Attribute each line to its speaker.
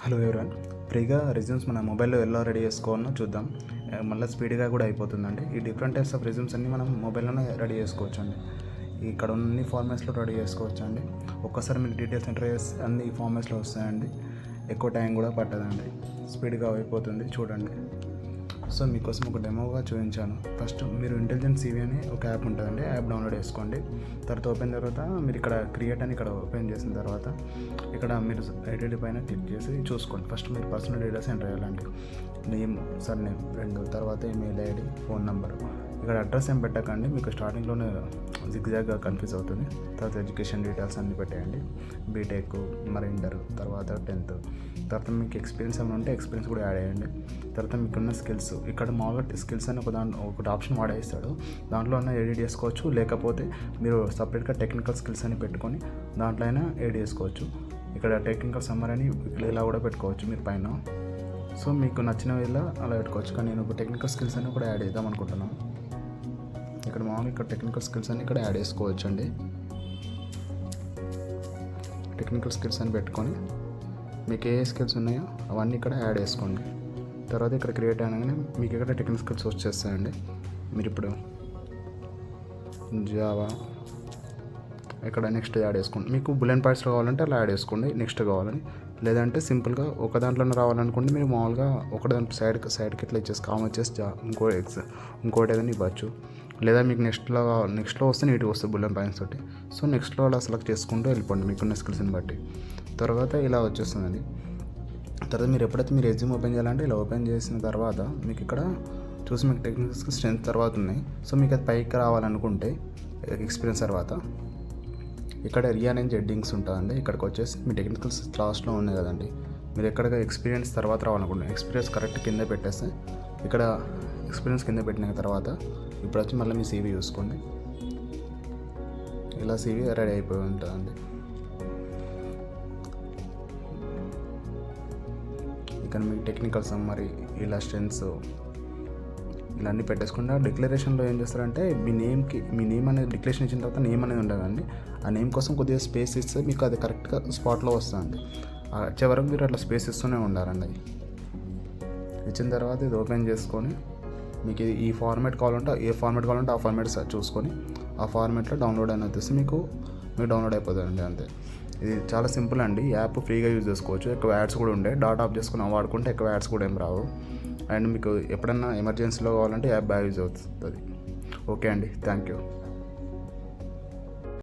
Speaker 1: Hello ఎవరన్ ఫ్రీగా resumes మన మొబైల్లో ఎలా రెడీ చేసుకోవాలో చూద్దాం. మళ్ళీ స్పీడ్గా కూడా అయిపోతుందండి. ఈ డిఫరెంట్ టైప్స్ ఆఫ్ రెజ్యూమ్స్ అన్నీ మనం మొబైల్లోనే రెడీ చేసుకోవచ్చు అండి. ఇక్కడ అన్ని ఫార్మాట్స్లో రెడీ చేసుకోవచ్చు అండి. ఒక్కసారి మీరు డీటెయిల్స్ ఎంటర్ చేస్తే అన్ని ఈ ఫార్మాట్స్లో వస్తాయండి. ఎక్కువ టైం కూడా పట్టదండి, స్పీడ్గా అయిపోతుంది. చూడండి. సో మీకోసం ఒక డెమోగా చూపించాను. ఫస్ట్ మీరు ఇంటెలిజెంట్ CV అని ఒక యాప్ ఉంటుందండి. యాప్ డౌన్లోడ్ చేసుకోండి. తర్వాత మీరు ఇక్కడ క్రియేట్ అని ఇక్కడ ఓపెన్ చేసిన తర్వాత ఇక్కడ మీరు ఐడెంటిటీ పైన క్లిక్ చేసి చూసుకోండి. ఫస్ట్ మీరు పర్సనల్ డీటెయిల్స్ ఎంటర్ చేయాలండి. నేమ్, సర్నేమ్ 2, తర్వాత ఈమెయిల్ ID, ఫోన్ నెంబర్. ఇక్కడ అడ్రస్ ఏం పెట్టకండి, మీకు స్టార్టింగ్లోనే జిగ్జాగ్గా కన్ఫ్యూజ్ అవుతుంది. తర్వాత ఎడ్యుకేషన్ డీటెయిల్స్ అన్నీ పెట్టేయండి. బీటెక్, మరి ఇంటర్, తర్వాత 10th, తర్వాత మీకు ఎక్స్పీరియన్స్ ఏమైనా ఉంటే ఎక్స్పీరియన్స్ కూడా యాడ్ చేయండి. తర్వాత మీకున్న స్కిల్స్, ఇక్కడ మామూలుగా స్కిల్స్ అని ఒకటి ఆప్షన్ వాడేస్తాడు. దాంట్లో అయినా ఎడిట్ చేసుకోవచ్చు, లేకపోతే మీరు సపరేట్గా టెక్నికల్ స్కిల్స్ అని పెట్టుకొని దాంట్లో అయినా ఎడిట్ చేసుకోవచ్చు. ఇక్కడ టెక్నికల్ సమ్మర్ అని ఇలా కూడా పెట్టుకోవచ్చు మీరు పైన. సో మీకు నచ్చిన వేళ అలా పెట్టుకోవచ్చు. కానీ నేను ఒక టెక్నికల్ స్కిల్స్ అని కూడా యాడ్ చేద్దాం అనుకుంటున్నాను. ఇక్కడ మామూలుగా ఇక్కడ టెక్నికల్ స్కిల్స్ అని ఇక్కడ యాడ్ చేసుకోవచ్చు అండి. టెక్నికల్ స్కిల్స్ అని పెట్టుకొని మీకు ఏ స్కిల్స్ ఉన్నాయో అవన్నీ ఇక్కడ యాడ్ చేసుకోండి. తర్వాత ఇక్కడ క్రియేట్ అయినాగానే మీకు ఇక్కడ టెక్నికల్ స్కిల్స్ వచ్చేస్తాయండి. మీరు ఇప్పుడు జావా ఇక్కడ నెక్స్ట్ యాడ్ చేసుకోండి. మీకు బుల్లెట్ పాయింట్స్లో కావాలంటే అలా యాడ్ చేసుకోండి, నెక్స్ట్ కావాలని. లేదంటే సింపుల్గా ఒక దాంట్లోనే రావాలనుకోండి, మీరు మామూలుగా ఒక దాంట్లో సైడ్కి ఇట్లా ఇచ్చేసి కామ్ వచ్చేసి ఇంకోటి ఏదైనా ఇవ్వచ్చు. లేదా మీకు నెక్స్ట్లో వస్తే నీట్గా వస్తుంది బుల్లెట్ పాయింట్స్ తోటి. సో నెక్స్ట్లో అలా సెలెక్ట్ చేసుకుంటూ వెళ్ళిపోండి మీకున్న స్కిల్స్ని బట్టి. తర్వాత ఇలా వచ్చేస్తుందండి. తర్వాత మీరు ఎప్పుడైతే మీరు రెజ్యూమ్ ఓపెన్ చేయాలంటే ఇలా ఓపెన్ చేసిన తర్వాత మీకు ఇక్కడ చూసి మీకు టెక్నికల్ స్కిల్స్ స్ట్రెంత్ తర్వాత ఉన్నాయి. సో మీకు అది పైకి రావాలనుకుంటే ఎక్స్పీరియన్స్ తర్వాత ఇక్కడ రీఅరేంజ్ హెడ్డింగ్స్ ఉంటుందండి. ఇక్కడికి వచ్చేసి మీ టెక్నికల్ లాస్ట్లో ఉన్నాయి కదండి, మీరు ఎక్కడ ఎక్స్పీరియన్స్ తర్వాత రావాలనుకుంటే ఎక్స్పీరియన్స్ కరెక్ట్ కింద పెట్టేస్తే ఇక్కడ ఎక్స్పీరియన్స్ కింద పెట్టిన తర్వాత ఇప్పుడు వచ్చి మళ్ళీ మీ CV చూసుకోండి. ఇలా CV రెడీ అయిపోయి ఉంటుందండి. ఇక్కడ మీకు టెక్నికల్ సమ్మరీ, ఇలా స్ట్రెంత్స్ ఇలా అన్నీ పెట్టేసుకుంటే డిక్లరేషన్లో ఏం చేస్తారంటే మీ నేమ్ అనేది డిక్లరేషన్ ఇచ్చిన తర్వాత నేమ్ అనేది ఉండదండి. ఆ నేమ్ కోసం కొద్దిగా స్పేస్ ఇస్తే మీకు అది కరెక్ట్గా స్పాట్లో వస్తుంది. వచ్చే వరకు మీరు అట్లా స్పేస్ ఇస్తూనే ఉండాలండి. ఇచ్చిన తర్వాత ఇది ఓపెన్ చేసుకొని మీకు ఈ ఫార్మాట్ కావాలంటే ఏ ఫార్మాట్ కావాలంటే ఆ ఫార్మాట్ చూసుకొని ఆ ఫార్మాట్లో డౌన్లోడ్ అని వచ్చేసి మీకు డౌన్లోడ్ అయిపోతుందండి. అంతే. ఇది చాలా సింపుల్ అండి. యాప్ ఫ్రీగా యూజ్ చేసుకోవచ్చు. ఎక్కువ యాడ్స్ కూడా ఉండే డాటా ఆఫ్ చేసుకుని వాడుకుంటే ఎక్కువ యాడ్స్ కూడా ఏం రావు. అండ్ మీకు ఎప్పుడన్నా ఎమర్జెన్సీలో కావాలంటే యాప్ బాగా యూజ్ అవుతుంది. ఓకే అండి, థ్యాంక్ యూ.